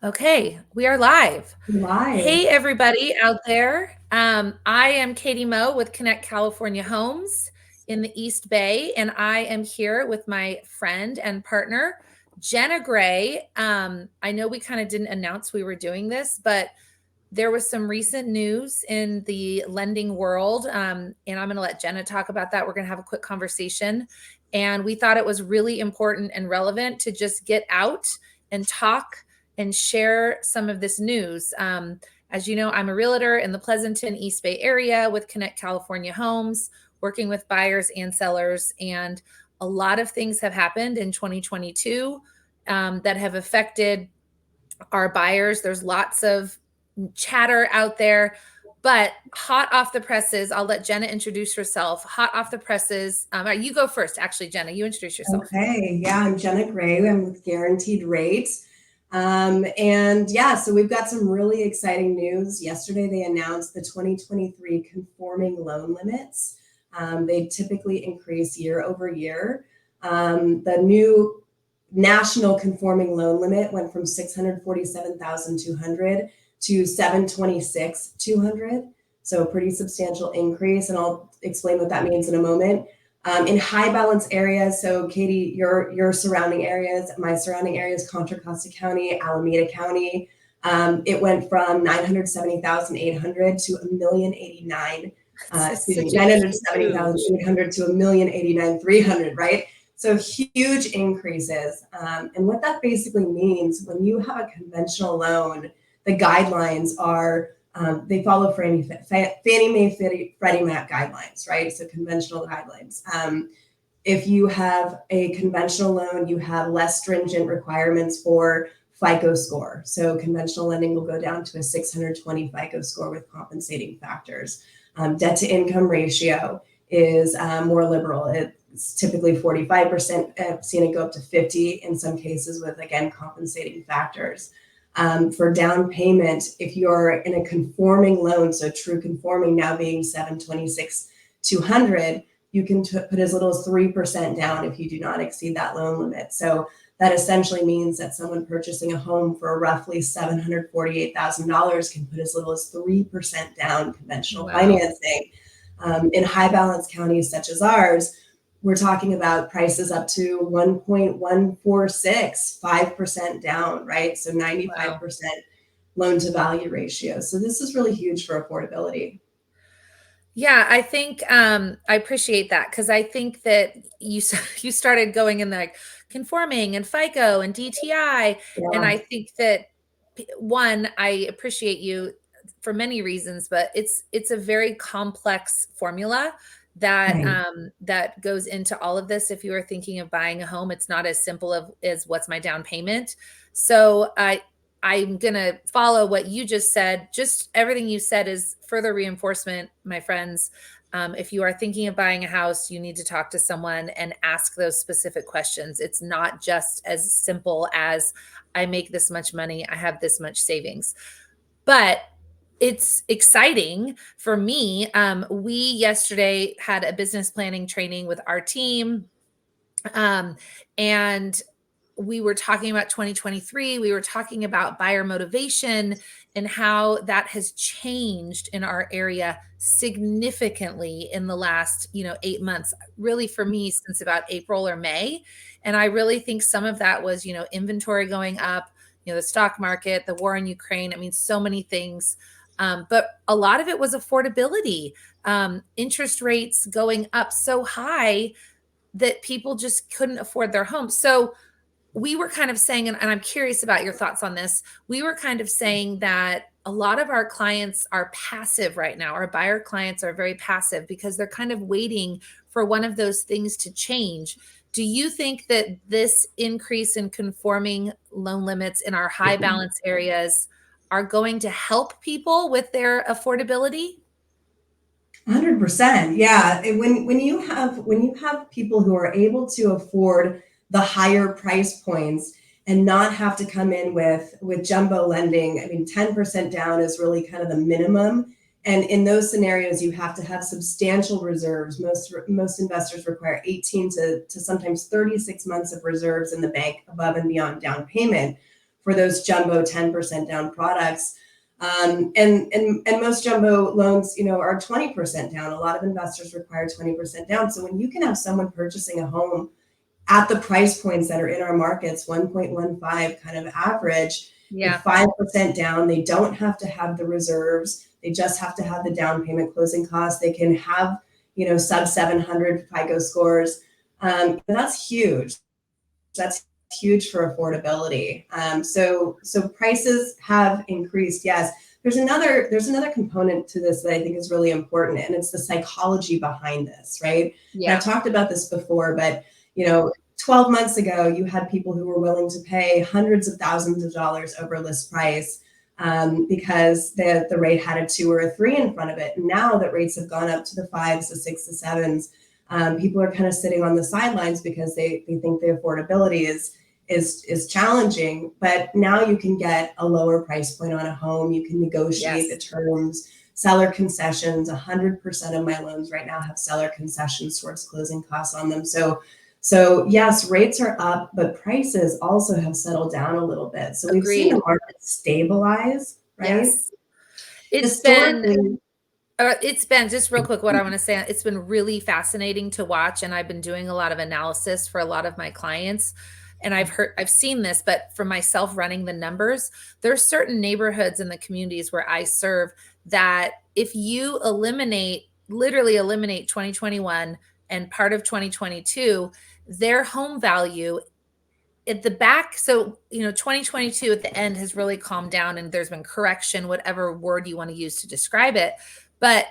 Okay, we are live. Live. Hey, everybody out there. I am Katie Moe with Connect California Homes in the East Bay, and I am here with my friend and partner, Jenna Gray. I know we kind of didn't announce we were doing this, but there was some recent news in the lending world, and I'm going to let Jenna talk about that. We're going to have a quick conversation. And we thought it was really important and relevant to just get out and talk and share some of this news. As you know, I'm a realtor in the Pleasanton East Bay area with Connect California Homes, working with buyers and sellers. And a lot of things have happened in 2022 that have affected our buyers. There's lots of chatter out there, but hot off the presses, I'll let Jenna introduce herself. Hot off the presses, you go first. Actually, Jenna, you introduce yourself. Okay. Yeah, I'm Jenna Gray. I'm with Guaranteed Rate. And yeah, so we've got some really exciting news. Yesterday, they announced the 2023 conforming loan limits. They typically increase year over year. The new national conforming loan limit went from 647,200 to 726,200. So a pretty substantial increase, and I'll explain what that means in a moment. In high balance areas, so Katie, your surrounding areas, my surrounding areas, Contra Costa County, Alameda County, it went from 970,800 to a million 89. Excuse me, 970,800 to a million 89,300, right? So huge increases. And what that basically means, when you have a conventional loan, the guidelines are they follow Fannie Mae, Freddie Mac guidelines, right? So conventional guidelines. If you have a conventional loan, you have less stringent requirements for FICO score. So conventional lending will go down to a 620 FICO score with compensating factors. Debt to income ratio is more liberal. It's typically 45%. I've seen it go up to 50 in some cases with, again, compensating factors. For down payment, if you're in a conforming loan, so true conforming now being 726,200, you can put as little as 3% down if you do not exceed that loan limit. So that essentially means that someone purchasing a home for roughly $748,000 can put as little as 3% down conventional financing. In high balance counties such as ours, we're talking about prices up to 1.146, 5% down, right? So 95% loan to value ratio. So this is really huge for affordability. Yeah, I think I appreciate that because I think that you started going in like conforming and FICO and DTI, and Yeah. I think that one, I appreciate you for many reasons, but it's a very complex formula that Right. that goes into all of this. If you are thinking of buying a home, it's not as simple as what's my down payment. So I'm going to follow what you just said. Just everything you said is further reinforcement, my friends. If you are thinking of buying a house, you need to talk to someone and ask those specific questions. It's not just as simple as I make this much money, I have this much savings. But it's exciting for me. We yesterday had a business planning training with our team. And we were talking about 2023. We were talking about buyer motivation and how that has changed in our area significantly in the last, 8 months, really for me since about April or May. And I really think some of that was, inventory going up, the stock market, the war in Ukraine. I mean, so many things. But a lot of it was affordability, interest rates going up so high that people just couldn't afford their homes. So we were kind of saying, and I'm curious about your thoughts on this. We were kind of saying that a lot of our clients are passive right now. Our buyer clients are very passive because they're kind of waiting for one of those things to change. Do you think that this increase in conforming loan limits in our high balance areas are going to help people with their affordability? 100%. Yeah. When you have people who are able to afford the higher price points and not have to come in with jumbo lending, I mean, 10% down is really kind of the minimum. And in those scenarios, you have to have substantial reserves. Most investors require 18 to sometimes 36 months of reserves in the bank above and beyond down payment. for those jumbo 10% down products. And most jumbo loans, are 20% down. A lot of investors require 20% down. So when you can have someone purchasing a home at the price points that are in our markets, 1.15 kind of average, with 5% down, they don't have to have the reserves. They just have to have the down payment closing costs. They can have, sub 700 FICO scores. That's huge. That's huge for affordability. So prices have increased. Yes. There's another component to this that I think is really important, and it's the psychology behind this, right? Yeah. And I've talked about this before, but 12 months ago, you had people who were willing to pay hundreds of thousands of dollars over list price because the rate had a 2 or a 3 in front of it. And now that rates have gone up to the 5s, the 6s, the 7s, people are kind of sitting on the sidelines because they think the affordability is challenging. But now you can get a lower price point on a home. You can negotiate the terms, seller concessions. 100% of my loans right now have seller concessions towards closing costs on them. So yes, rates are up, but prices also have settled down a little bit. So we've seen the market stabilize, right? Yes. It's been just real quick, what I want to say, it's been really fascinating to watch. And I've been doing a lot of analysis for a lot of my clients. And I've seen this, but for myself running the numbers, there's certain neighborhoods in the communities where I serve that if you literally eliminate 2021 and part of 2022, their home value at the back. So, 2022 at the end has really calmed down and there's been correction, whatever word you want to use to describe it. But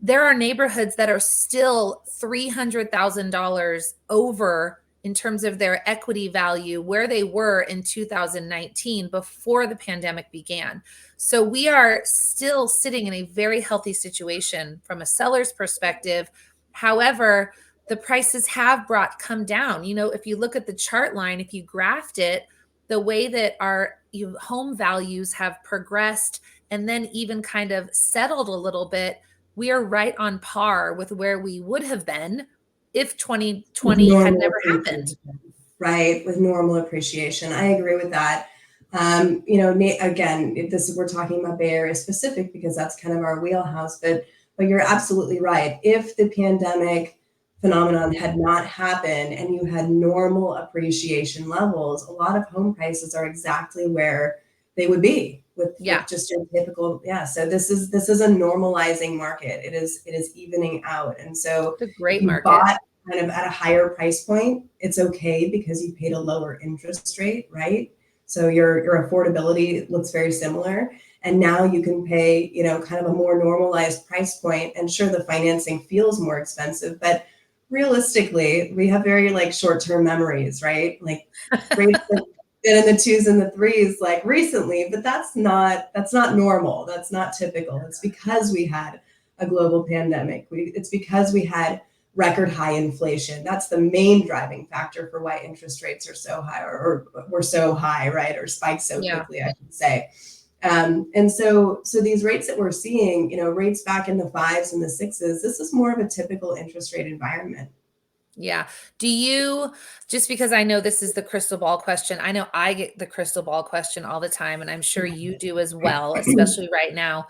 there are neighborhoods that are still $300,000 over in terms of their equity value where they were in 2019 before the pandemic began. So we are still sitting in a very healthy situation from a seller's perspective. However, the prices have come down. If you look at the chart line, if you graphed it, the way that our home values have progressed and then even kind of settled a little bit, we are right on par with where we would have been if 2020 had never happened. Right, with normal appreciation. I agree with that. Again, we're talking about Bay Area specific because that's kind of our wheelhouse, but you're absolutely right. If the pandemic phenomenon had not happened and you had normal appreciation levels, a lot of home prices are exactly where they would be with just your typical. So this is a normalizing market. It is evening out. And so it's a great if you market. bought kind of at a higher price point, it's okay because you paid a lower interest rate, right? So your affordability looks very similar. And now you can pay, kind of a more normalized price point. And sure, the financing feels more expensive, but realistically, we have very short-term memories, right? Like rates have been in the 2s and the 3s recently, but that's not normal. That's not typical. It's because we had a global pandemic. It's because we had record high inflation. That's the main driving factor for why interest rates are so high or were so high, right? Or spiked so quickly, I should say. And so these rates that we're seeing, rates back in the 5s and the 6s, this is more of a typical interest rate environment. Yeah. Do you, just because I know this is the crystal ball question, I know I get the crystal ball question all the time, and I'm sure you do as well, especially right now.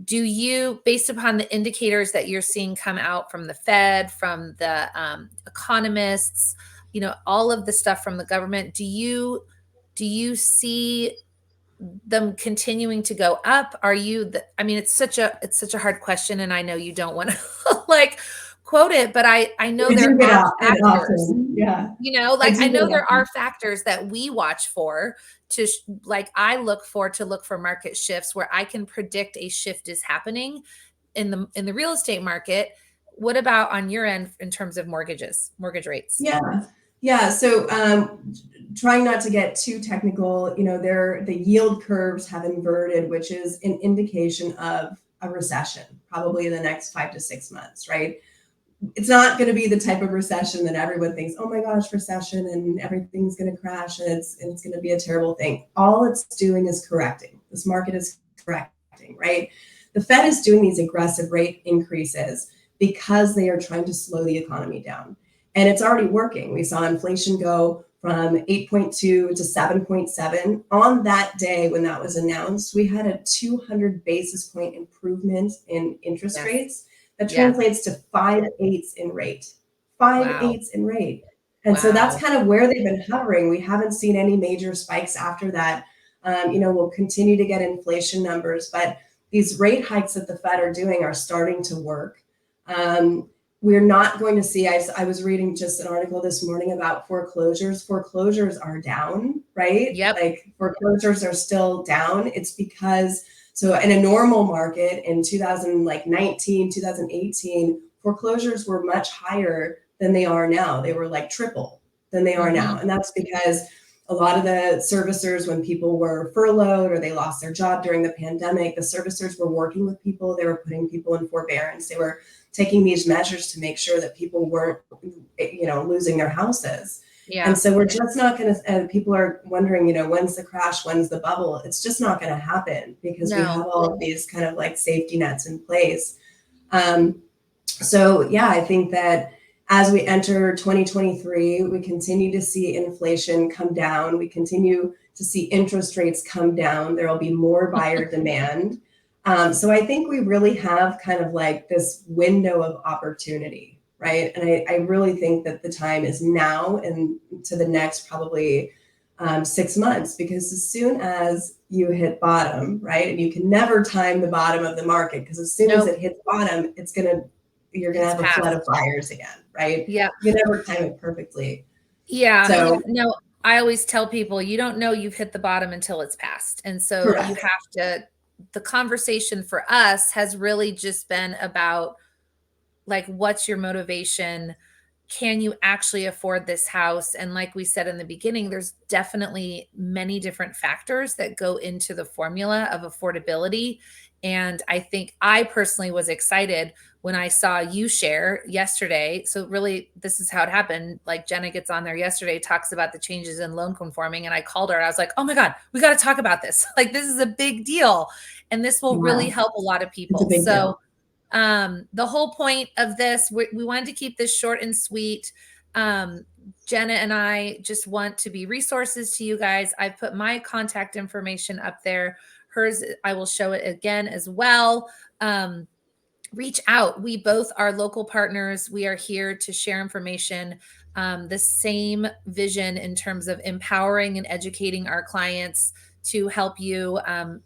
Do you, based upon the indicators that you're seeing come out from the Fed, from the economists, all of the stuff from the government, do you see them continuing to go up? It's such a hard question, and I know you don't want to quote it, but I know there are factors. I know there are factors that we watch for to I look for market shifts where I can predict a shift is happening in the real estate market. What about on your end in terms of mortgage rates? Yeah. So trying not to get too technical, the yield curves have inverted, which is an indication of a recession, probably in the next 5 to 6 months, right? It's not going to be the type of recession that everyone thinks, oh my gosh, recession and everything's going to crash and it's going to be a terrible thing. All it's doing is correcting. This market is correcting, right? The Fed is doing these aggressive rate increases because they are trying to slow the economy down. And it's already working. We saw inflation go from 8.2 to 7.7. On that day when that was announced, we had a 200 basis point improvement in interest rates. That translates to 5/8 in rate. 5/8 in rate. And so that's kind of where they've been hovering. We haven't seen any major spikes after that. We'll continue to get inflation numbers, but these rate hikes that the Fed are doing are starting to work. We're not going to see, I was reading just an article this morning about foreclosures. Foreclosures are down, right? Yep. Like foreclosures are still down. It's because, so in a normal market in 2019, 2018, foreclosures were much higher than they are now. They were like triple than they are now. And that's because a lot of the servicers, when people were furloughed or they lost their job during the pandemic, the servicers were working with people. They were putting people in forbearance. They were taking these measures to make sure that people weren't, losing their houses. Yeah. And so we're just not going to, people are wondering, when's the crash? When's the bubble? It's just not going to happen because we have all of these kind of like safety nets in place. So yeah, I think that as we enter 2023, we continue to see inflation come down. We continue to see interest rates come down. There will be more buyer demand. So I think we really have kind of like this window of opportunity, right? And I really think that the time is now and to the next probably 6 months, because as soon as you hit bottom, right? And you can never time the bottom of the market, because as soon as it hits bottom, you're going to have a flood of buyers again, right? Yeah. You never time it perfectly. Yeah. So no, I always tell people, you don't know you've hit the bottom until it's passed. And so you have to, the conversation for us has really just been about like, what's your motivation? Can you actually afford this house? And like we said in the beginning, there's definitely many different factors that go into the formula of affordability. And I think I personally was excited when I saw you share yesterday. So really, this is how it happened. Like Jenna gets on there yesterday, talks about the changes in loan conforming. And I called her. I was like, oh my God, we got to talk about this. Like, this is a big deal. And this will really help a lot of people. So the whole point of this, we wanted to keep this short and sweet. Jenna and I just want to be resources to you guys. I put my contact information up there. Hers, I will show it again as well. Reach out. We both are local partners. We are here to share information, the same vision in terms of empowering and educating our clients to help you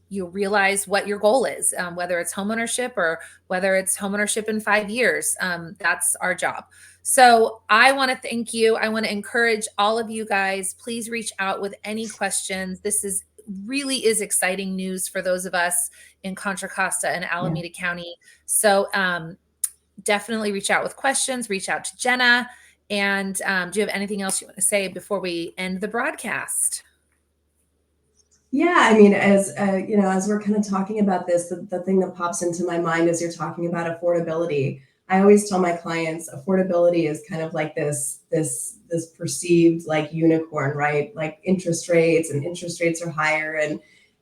realize what your goal is, whether it's homeownership or whether it's homeownership in 5 years. That's our job. So I want to thank you. I want to encourage all of you guys. Please reach out with any questions. This really is exciting news for those of us in Contra Costa and Alameda County. So definitely reach out with questions, reach out to Jenna. And do you have anything else you want to say before we end the broadcast? Yeah, I mean, as we're kind of talking about this, the thing that pops into my mind as you're talking about affordability, I always tell my clients affordability is kind of like this perceived like unicorn, right? Like interest rates are higher.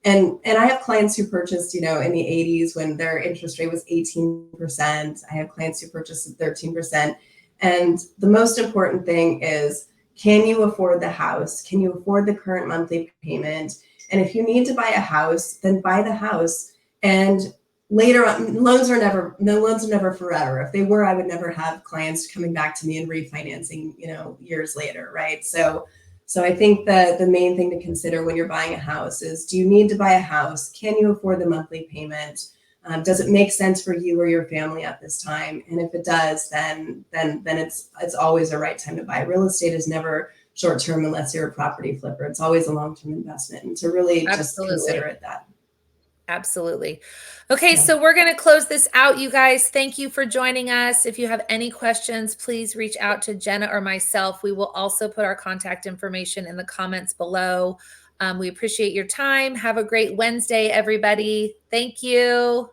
And I have clients who purchased, in the 80s when their interest rate was 18%. I have clients who purchased at 13%. And the most important thing is, can you afford the house? Can you afford the current monthly payment? And if you need to buy a house, then buy the house. And later on, loans are never forever. If they were, I would never have clients coming back to me and refinancing, years later, right? So I think the main thing to consider when you're buying a house is, do you need to buy a house? Can you afford the monthly payment? Does it make sense for you or your family at this time? And if it does, then it's always the right time to buy. Real estate is never short-term unless you're a property flipper. It's always a long-term investment, and to really just consider it that. Absolutely. Okay, so we're going to close this out, you guys. Thank you for joining us. If you have any questions, please reach out to Jenna or myself. We will also put our contact information in the comments below. We appreciate your time. Have a great Wednesday, everybody. Thank you.